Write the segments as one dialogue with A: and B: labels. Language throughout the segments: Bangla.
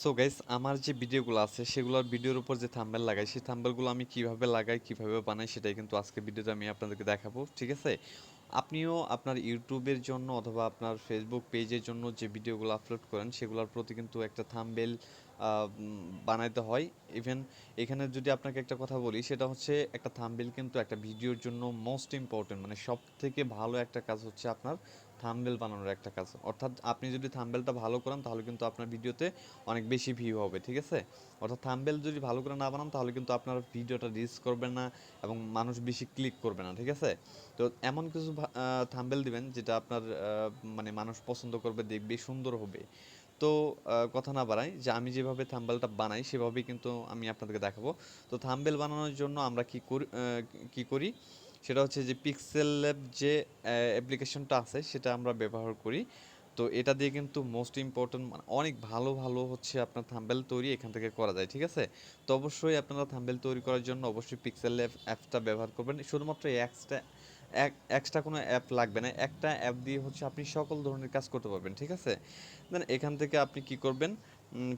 A: সো গাইস, আমার যে ভিডিওগুলো আছে সেগুলোর ভিডিওর উপর যে থাম্বনেল লাগাই সেই থাম্বনেলগুলো আমি কিভাবে লাগাই কিভাবে বানাই সেটাই কিন্তু আজকে ভিডিওতে আমি আপনাদেরকে দেখাবো। ঠিক আছে, আপনিও আপনার ইউটিউবের জন্য অথবা আপনার ফেসবুক পেজের জন্য যে ভিডিওগুলো আপলোড করেন সেগুলোর প্রতি কিন্তু একটা থাম্বনেল বানাইতে হয়। ইভেন এখানে যদি আপনাকে একটা কথা বলি, সেটা হচ্ছে একটা থাম্বনেল কিন্তু একটা ভিডিওর জন্য মোস্ট ইম্পর্টেন্ট, মানে সব থেকে ভালো একটা কাজ হচ্ছে আপনার থাম্বনেল বানানোর একটা কাজ। অর্থাৎ আপনি যদি থাম্বনেলটা ভালো করেন তাহলে কিন্তু আপনার ভিডিওতে অনেক বেশি ভিউ হবে। ঠিক আছে, অর্থাৎ থাম্বনেল যদি ভালো করে না বানান তাহলে কিন্তু আপনার ভিডিওটা রিচ করবে না এবং মানুষ বেশি ক্লিক করবে না। ঠিক আছে, তো এমন কিছু থাম্বনেল দিবেন যেটা আপনার মানে মানুষ পছন্দ করবে, দেখবে, সুন্দর হবে। তো কথা না বাড়াই, যে আমি যেভাবে থাম্বনেলটা বানাই সেভাবেই কিন্তু আমি আপনাদেরকে দেখাবো। তো থাম্বনেল বানানোর জন্য আমরা কি করি সেটা হচ্ছে যে পিক্সেল ল্যাব যে অ্যাপ্লিকেশনটা আছে সেটা আমরা ব্যবহার করি। তো এটা দিয়ে কিন্তু মোস্ট ইম্পর্টেন্ট মানে অনেক ভালো ভালো হচ্ছে আপনার থাম্বনেল তৈরি এখান থেকে করা যায়। ঠিক আছে, তো অবশ্যই আপনারা থাম্বনেল তৈরি করার জন্য অবশ্যই পিক্সেল ল্যাব অ্যাপটা ব্যবহার করবেন। শুধুমাত্র এই এক্সট্রা কোনো অ্যাপ লাগবে না, একটা অ্যাপ দিয়ে হচ্ছে আপনি সকল ধরনের কাজ করতে পারবেন। ঠিক আছে, দেন এখান থেকে আপনি কি করবেন,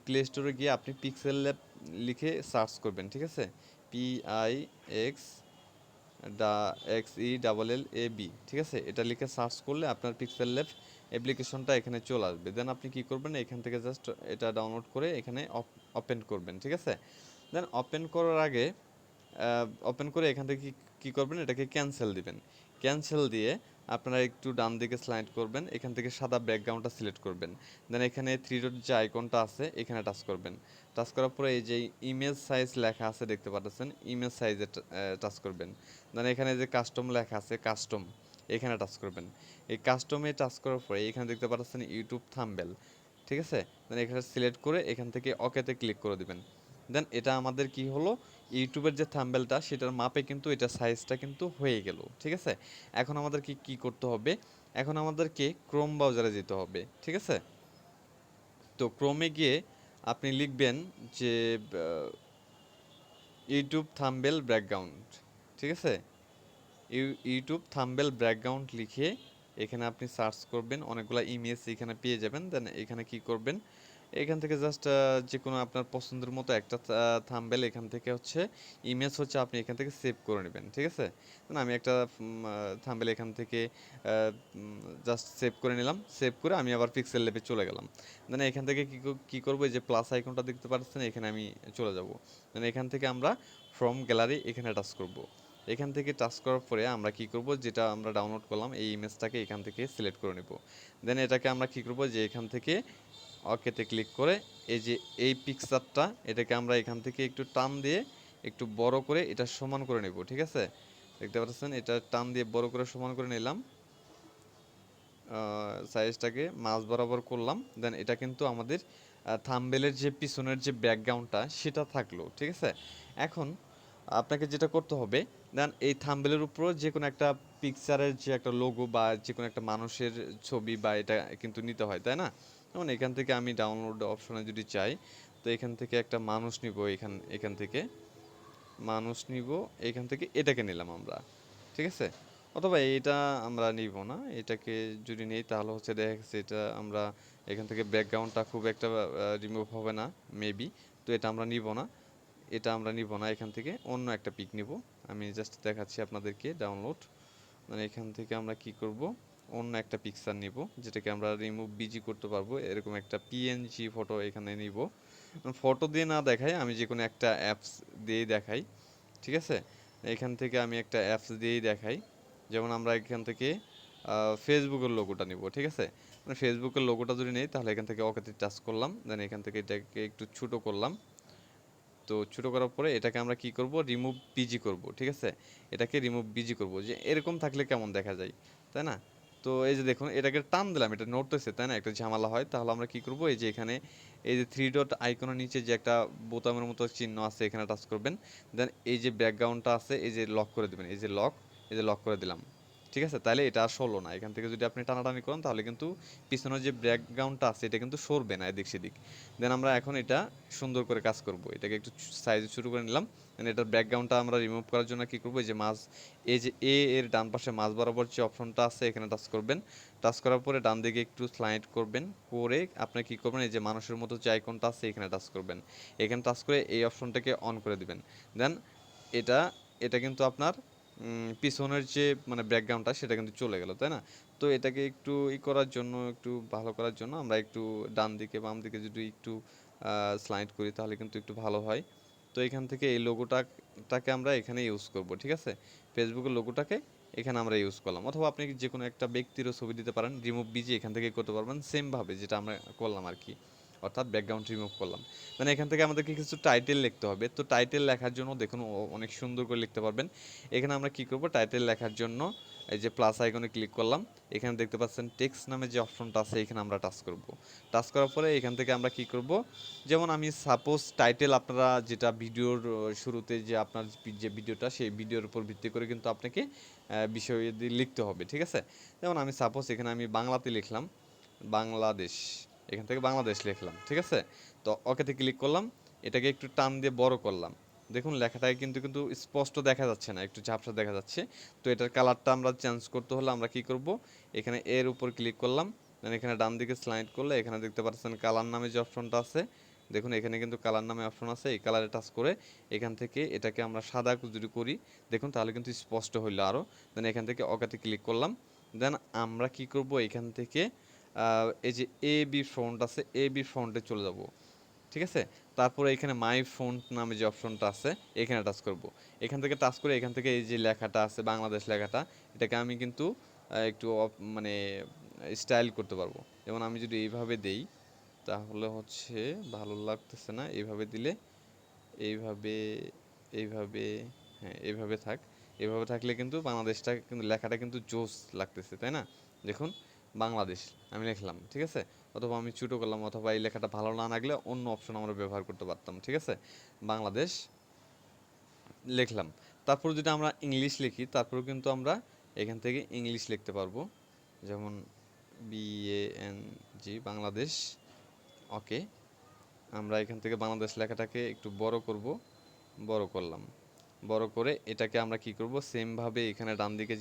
A: প্লে স্টোরে গিয়ে আপনি পিক্সেল ল্যাব লিখে সার্চ করবেন। ঠিক আছে, PIX XELLAB, ঠিক আছে, এটা লিখে সার্চ করলে আপনার পিক্সেল ল্যাব অ্যাপ্লিকেশনটা এখানে চলে আসবে। দেন আপনি কি করবেন, এখান থেকে জাস্ট এটা ডাউনলোড করে এখানে ওপেন করবেন। ঠিক আছে, দেন ওপেন করার আগে ওপেন করে এখান থেকে কি করবেন, এটাকে ক্যান্সেল দিবেন। ক্যান্সেল দিয়ে আপনারা একটু ডান দিকে স্লাইড করবেন, এখান থেকে সাদা ব্যাকগ্রাউন্ডটা সিলেক্ট করবেন। দেন এখানে থ্রি ডট যে আইকনটা আছে এখানে টাচ করবেন। টাচ করার পরে এই যে ইমেজ সাইজ লেখা আছে দেখতে পাচ্ছেন, ইমেজ সাইজে টাচ করবেন। দেন এখানে যে কাস্টম লেখা আছে, কাস্টম, এখানে টাচ করবেন। এই কাস্টমে টাচ করার পরে এখানে দেখতে পাচ্ছেন ইউটিউব থাম্বনেল। ঠিক আছে, দেন এখানে সিলেক্ট করে এখান থেকে ওকেতে ক্লিক করে দিবেন। দেন এটা আমাদের কি হলো, ইউটিউবের যে থাম্বনেলটা সেটার মাপে কিন্তু এটা সাইজটা কিন্তু হয়ে গেল। ঠিক আছে, এখন আমাদেরকে কি করতে হবে, এখন আমাদেরকে ক্রোম ব্রাউজারে যেতে হবে। ঠিক আছে, তো ক্রোমে গিয়ে আপনি লিখবেন যে ইউটিউব থাম্বনেল ব্যাকগ্রাউন্ড। ঠিক আছে, ইউটিউব থাম্বনেল ব্যাকগ্রাউন্ড লিখে এখানে আপনি সার্চ করবেন, অনেকগুলো ইমেজ এখানে পেয়ে যাবেন। দেন এখানে কি করবেন, এখান থেকে জাস্ট যে কোনো আপনার পছন্দের মতো একটা থাম্বনেল এখান থেকে হচ্ছে ইমেজ হচ্ছে আপনি এখান থেকে সেভ করে নেবেন। ঠিক আছে, না আমি একটা থাম্বনেল এখান থেকে জাস্ট সেভ করে নিলাম। সেভ করে আমি আবার পিক্সেল ল্যাবে চলে গেলাম। দেন এখান থেকে কি করবো, এই যে প্লাস আইকনটা দেখতে পাচ্ছেন এখানে আমি চলে যাব। দেন এখান থেকে আমরা ফ্রম গ্যালারি এখানে টাচ করব। এখান থেকে টাচ করার পরে আমরা কি করব, যেটা আমরা ডাউনলোড করলাম এই ইমেজটাকে এখান থেকে সিলেক্ট করে নেব। দেন এটাকে আমরা কি করব, যে এখান থেকে ওকেতে ক্লিক করে এই যে এই পিকচারটা এটাকে আমরা এখান থেকে একটু টান দিয়ে একটু বড় করে এটা সমান করে নেব। ঠিক আছে, দেখতে পাচ্ছেন এটা টান দিয়ে বড় করে সমান করে নিলাম, সাইজটাকে মাঝ বরাবর করলাম। দেন এটা কিন্তু আমাদের থাম্বনেলের যে পিছনের যে ব্যাকগ্রাউন্ডটা সেটা থাকলো। ঠিক আছে, এখন আপনাকে যেটা করতে হবে, দেন এই থাম্বনেলের উপরও যে কোনো একটা পিকচারের যে একটা লোগো বা যে কোনো একটা মানুষের ছবি বা এটা কিন্তু নিতে হয়, তাই না? যেমন এখান থেকে আমি ডাউনলোড অপশনে যদি চাই, তো এখান থেকে একটা মানুষ নিব, এখান থেকে মানুষ নিব, এখান থেকে এটাকে নিলাম আমরা। ঠিক আছে, অথবা এটা আমরা নিব না, এটাকে যদি নেই তাহলে হচ্ছে দেখা গেছে এটা আমরা এখান থেকে ব্যাকগ্রাউন্ডটা খুব একটা রিমুভ হবে না মেবি। তো এটা আমরা নিব না, এটা আমরা নিব না, এখান থেকে অন্য একটা পিক নিব। আমি জাস্ট দেখাচ্ছি আপনাদেরকে ডাউনলোড, মানে এখান থেকে আমরা কি করব, অন্য একটা পিকচার নিব যেটাকে আমরা রিমুভ বিজি করতে পারবো, এরকম একটা পিএনজি ফটো এখানে নিব। ফটো দিয়ে না দেখাই, আমি যে কোনো একটা অ্যাপস দিয়েই দেখাই। ঠিক আছে, এখান থেকে আমি একটা অ্যাপস দিয়েই দেখাই। যেমন আমরা এখান থেকে ফেসবুকের লোগোটা নিব। ঠিক আছে, মানে ফেসবুকের লোগোটা যদি নেই তাহলে এখান থেকে ওকেতে টাচ করলাম। দেন এখান থেকে এটাকে একটু ছোটো করলাম। তো ছোটো করার পরে এটাকে আমরা কি করব, রিমুভ পিজি করব। ঠিক আছে, এটাকে রিমুভ পিজি করব, যে এরকম থাকলে কেমন দেখা যায়, তাই না? তো এই যে দেখুন এটাকে টান দিলাম, এটা নড়তেছে, তাই না? একটা ঝামেলা হয়। তাহলে আমরা কি করব, এই যে এখানে এই যে থ্রি ডট আইকনের নিচে যে একটা বোতামের মতো চিহ্ন আছে এখানে টাচ করবেন। দেন এই যে ব্যাকগ্রাউন্ডটা আছে এই যে লক করে দিবেন, এই যে লক, এই যে লক করে দিলাম। ঠিক আছে, তাহলে এটা আর সরলো না। এখান থেকে যদি আপনি টানাটানি করেন তাহলে কিন্তু পিছনের যে ব্যাকগ্রাউন্ডটা আছে এটা কিন্তু সরবে না এদিক সেদিক। দেন আমরা এখন এটা সুন্দর করে কাজ করব, এটাকে একটু সাইজ শুরু করে নিলাম। দেন এটার ব্যাকগ্রাউন্ডটা আমরা রিমুভ করার জন্য কি করব, এই যে মাঝ, এই যে এ এর ডান পাশে মাঝ বরাবর যে অপশনটা আছে এখানে টাচ করবেন। টাচ করার পরে ডান দিকে একটু স্লাইড করবেন, করে আপনি কি করবেন, এই যে মানুষের মতো যে আইকনটা আছে এখানে টাচ করবেন। এখানে টাচ করে এই অপশনটাকে অন করে দিবেন। দেন এটা এটা কিন্তু আপনার পিছনের যে মানে ব্যাকগ্রাউন্ডটা সেটা কিন্তু চলে গেল, তাই না? তো এটাকে একটু করার জন্য, একটু ভালো করার জন্য আমরা একটু ডান দিকে বাম দিকে যদি একটু স্লাইড করি তাহলে কিন্তু একটু ভালো হয়। তো এখান থেকে এই লোগোটাকে আমরা এখানে ইউজ করব, ঠিক আছে? ফেসবুকের লোগোটাকে এখানে আমরা ইউজ করলাম, অথবা আপনি যে কোনো একটা ব্যক্তিরও ছবি দিতে পারেন, রিমুভ বিজি এখান থেকে করতে পারবেন সেমভাবে যেটা আমরা করলাম আর কি, অর্থাৎ ব্যাকগ্রাউন্ড রিমুভ করলাম। মানে এখান থেকে আমাদেরকে কিছু টাইটেল লিখতে হবে। তো টাইটেল লেখার জন্য দেখুন অনেক সুন্দর করে লিখতে পারবেন। এখানে আমরা কি করব, টাইটেল লেখার জন্য এই যে প্লাস আইকনে ক্লিক করলাম। এখানে দেখতে পাচ্ছেন টেক্সট নামে যে অপশনটা আছে এখানে আমরা টাচ করব। টাচ করার পরে এখান থেকে আমরা কি করব, যেমন আমি সাপোজ টাইটেল আপনারা যেটা ভিডিওর শুরুতে যে আপনার যে ভিডিওটা সেই ভিডিওর উপর ভিত্তি করে কিন্তু আপনাকে বিষয় দিয়ে লিখতে হবে, ঠিক আছে? যেমন আমি সাপোজ এখানে আমি বাংলাতে লিখলাম বাংলাদেশ, এখান থেকে বাংলাদেশ লিখলাম, ঠিক আছে? তো ওকেতে ক্লিক করলাম, এটাকে একটু টান দিয়ে বড় করলাম। দেখুন লেখাটাকে কিন্তু কিন্তু স্পষ্ট দেখা যাচ্ছে না, একটু ঝাপসা দেখা যাচ্ছে। তো এটার কালারটা আমরা চেঞ্জ করতে হলে আমরা কি করব, এখানে এর উপর ক্লিক করলাম, দেন এখানে ডান দিকে স্লাইড করলে এখানে দেখতে পাচ্ছেন কালার নামে যে অপশনটা আছে, দেখুন এখানে কিন্তু কালার নামে অপশন আছে, এই কালারে টাচ করে এখান থেকে এটাকে আমরা সাদা যদি করি, দেখুন তাহলে কিন্তু স্পষ্ট হইলো আরও। দেন এখান থেকে ওকেতে ক্লিক করলাম। দেন আমরা কি করব, এখান থেকে এই যে এ বি ফন্ট আছে, এ বি ফন্টে চলে যাব, ঠিক আছে? তারপরে এখানে মাই ফন্ট নামে যে অপশনটা আছে এখানে টাচ করব। এখান থেকে টাচ করে এখান থেকে এই যে লেখাটা আছে বাংলাদেশ লেখাটা, এটাকে আমি কিন্তু একটু মানে স্টাইল করতে পারবো। যেমন আমি যদি এইভাবে দেই তাহলে হচ্ছে ভালো লাগতেছে না, এইভাবে দিলে, এইভাবে, এইভাবে, হ্যাঁ এইভাবে থাক। এভাবে থাকলে কিন্তু বাংলাদেশটা কিন্তু লেখাটা কিন্তু জোস লাগতেছে, তাই না? দেখুন বাংলাদেশ আমি লিখলাম, ঠিক আছে? অথবা আমি ছোটো করলাম, অথবা এই লেখাটা ভালো না লাগলে অন্য অপশন আমরা ব্যবহার করতে পারতাম, ঠিক আছে? বাংলাদেশ লিখলাম। তারপর যদি আমরা ইংলিশ লিখি তারপরেও কিন্তু আমরা এখান থেকে ইংলিশ লিখতে পারবো। যেমন BANG বাংলাদেশ, ওকে। আমরা এখান থেকে বাংলাদেশ লেখাটাকে একটু বড় করব, বড় করলাম। বড় করে এটাকে আমরা কি করব, সেমভাবে এখানে ডান দিকে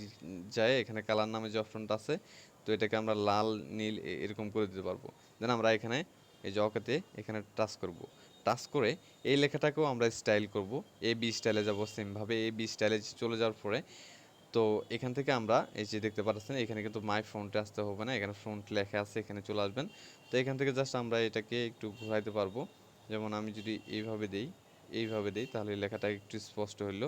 A: যায়, এখানে কালার নামে যে অপশনটা আছে, তো এটাকে আমরা লাল নীল এরকম করে দিতে পারবো। দেন আমরা এখানে এই যে ওকেতে এখানে টাচ করব। টাচ করে এই লেখাটাকেও আমরা স্টাইল করব, AB স্টাইলে যাব। সেমভাবে AB স্টাইলে চলে যাওয়ার পরে তো এখান থেকে আমরা এই যে দেখতে পাচ্ছেন এখানে কিন্তু মাই ফ্রন্টে আসতে হবে না, এখানে ফ্রন্ট লেখা আছে, এখানে চলে আসবেন। তো এখান থেকে জাস্ট আমরা এটাকে একটু ঘোরাইতে পারবো। যেমন আমি যদি এইভাবে দেই, এইভাবে দেই তাহলে লেখাটা একটু স্পষ্ট হইলো,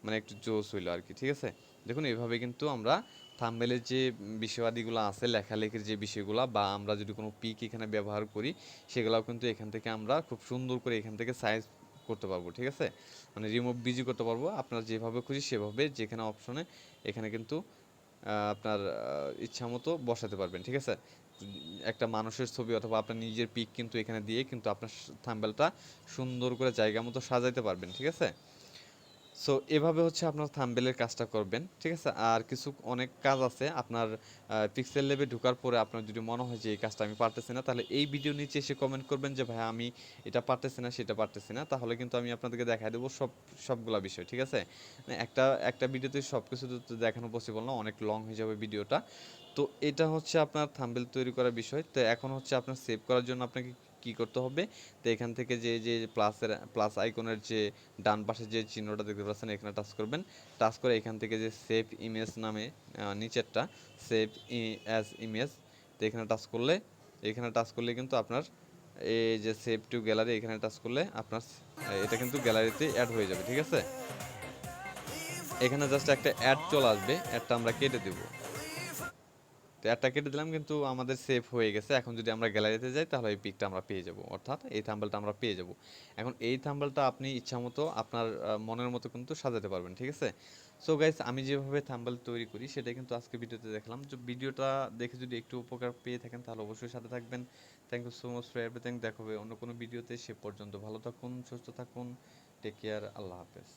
A: মানে একটু জোস হইলো আর কি, ঠিক আছে? দেখুন এইভাবে কিন্তু আমরা থাম্বনেলের যে বিষয়াদিগুলো আছে, লেখালেখির যে বিষয়গুলো, বা আমরা যদি কোনো পিক এখানে ব্যবহার করি সেগুলোও কিন্তু এখান থেকে আমরা খুব সুন্দর করে এখান থেকে সাইজ করতে পারবো, ঠিক আছে? মানে রিমুভ বিজি করতে পারবো আপনার যেভাবে খুশি সেভাবে, যেখানে অপশনে এখানে কিন্তু আপনার ইচ্ছা মতো বসাতে পারবেন, ঠিক আছে? একটা মানুষের ছবি অথবা আপনার নিজের পিক কিন্তু এখানে দিয়ে কিন্তু আপনার থাম্বনেলটা সুন্দর করে জায়গা মতো সাজাইতে পারবেন, ঠিক আছে? সো এভাবে হচ্ছে আপনার থাম্বনেলের কাজটা করবেন, ঠিক আছে? আর কিছু অনেক কাজ আছে আপনার পিক্সেল ল্যাবে ঢোকার পরে আপনার যদি মনে হয় যে এই কাজটা আমি পারতেছি না, তাহলে এই ভিডিও নিচে এসে কমেন্ট করবেন যে ভাই আমি এটা পারতেছি না সেটা পারতেছি না, তাহলে কিন্তু আমি আপনাদেরকে দেখাই দেবো সবগুলা বিষয়, ঠিক আছে? মানে একটা একটা ভিডিওতে সব কিছু তো দেখানো পসিবল না, অনেক লং হয়ে যাবে ভিডিওটা। তো এটা হচ্ছে আপনার থাম্বনেল তৈরি করার বিষয়। তো এখন হচ্ছে আপনার সেভ করার জন্য আপনাকে কি করতে হবে, তো এখান থেকে যে প্লাস আইকনের যে ডান পাশে যে চিহ্নটা দেখতে পাচ্ছেন এখানে টাচ করবেন। টাচ করে এখান থেকে যে সেভ ইমেজ নামে নিচেরটা সেভ অ্যাজ ইমেজ, তো এখানে টাচ করলে কিন্তু আপনার এই যে সেভ টু গ্যালারি এখানে টাচ করলে আপনার এটা কিন্তু গ্যালারিতে অ্যাড হয়ে যাবে, ঠিক আছে? এখানে জাস্ট একটা অ্যাড চলে আসবে, অ্যাডটা আমরা কেটে দেবো। তো অ্যাডটা কেটে দিলাম কিন্তু আমাদের সেভ হয়ে গেছে। এখন যদি আমরা গ্যালারিতে যাই তাহলে এই পিকটা আমরা পেয়ে যাব, অর্থাৎ এই থাম্বনেলটা আমরা পেয়ে যাব। এখন এই থাম্বনেলটা আপনি ইচ্ছামতো আপনার মনের মতো কিন্তু সাজাতে পারবেন, ঠিক আছে? সো গাইস আমি যেভাবে থাম্বনেল তৈরি করি সেটা কিন্তু আজকে ভিডিওতে দেখলাম। তো ভিডিওটা দেখে যদি একটু উপকার পেয়ে থাকেন তাহলে অবশ্যই সাথে থাকবেন। Thank you so much for everything. দেখা হবে অন্য কোনো ভিডিওতে, সে পর্যন্ত ভালো থাকুন, সুস্থ থাকুন, টেক কেয়ার, আল্লাহ হাফেজ।